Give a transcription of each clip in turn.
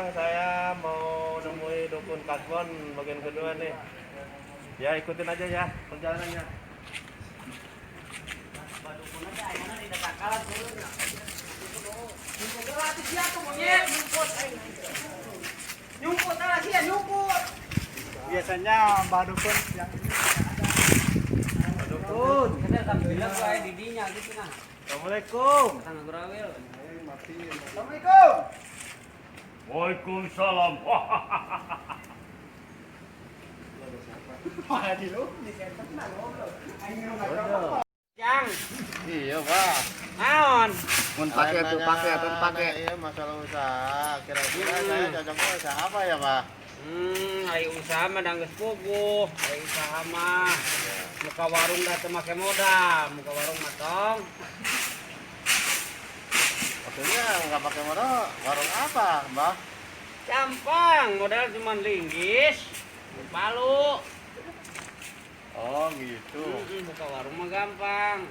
Bang, saya mau nemui dukun Kasbon bagian kedua nih. Ya ikutin aja ya perjalanannya. Dukun aja, mana di dekat kalah turun. Nyumput gratis ya tuh monyet, nyumput lah sih, nyumput. Biasanya Mbak Dukun yang ini Dukun, kita sambil bilang kayak didinya gitu nah. Assalamualaikum. Tangga gerawil. Assalamualaikum. Waalaikumsalam. Wah, di lu di center nah ngobrol. Ayo Yang, Iya Pak. naon? Mun pakai tuh pakai Iya masalah usaha. Kira-kira saya cocoknya usaha apa ya Pak? Ayo usaha mah dangges puguh, ayo usaha mah. Muka warung dah teu make modal, muka warung matong. Maksudnya nggak pakai modal warung apa Mbak? Gampang, modal cuma linggis, palu. Oh gitu. Buka warung mah gampang.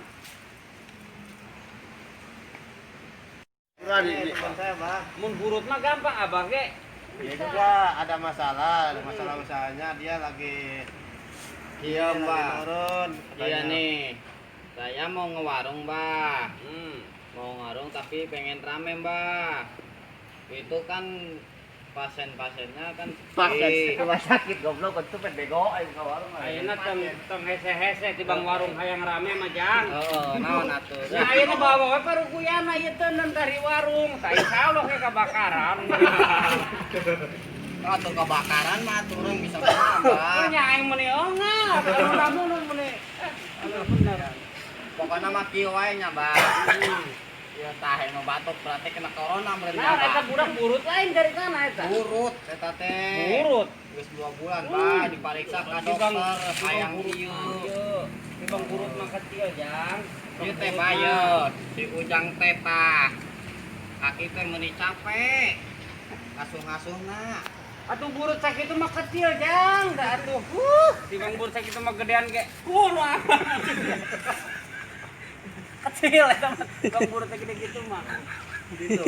Teman saya Mbak. Mun burut mah gampang abah ge. Dia juga ada masalah usahanya dia lagi Iya, lagi Mbak. turun. Iya katanya. nih. Saya mau ngewarung, Mbak. Mau ngewarung tapi pengen rame, Mbak. Itu kan pasien-pasiennya kan sepi. rumah sakit goblok itu pen bego ayo ke warung. Ayeuna tong hese-hese tibang warung hayang rame mah jang. Heeh, naon atuh. Ya ayeuna bawa we parukuyana ieu teh neun dari warung. Tah insyaallah ge kebakaran. Atuh kebakaran mah turun bisa menambah. Nya aing meuni onga, lamun meuni. Bener. Pokoknya mah kieu wae nya, Bang. Ya tah nu batuk berarti kena corona meureun Nah, eta budak burut lain dari kana eta. Burut eta teh. Burut. Geus 2 bulan, Bang, dipariksa ka dokter hayang ieu. Tibang burut mah kecil, Jang. Ieu teh bayot, si Ujang teh tah. Kaki teh meuni capek. Asuh-asuhna. Atuh burut sakit itu mah kecil, Jang. Da atuh. Tibang burut sakit itu mah gedean ge. Kecil eta mah. Tibang burut sakit gitu mah. Gitu.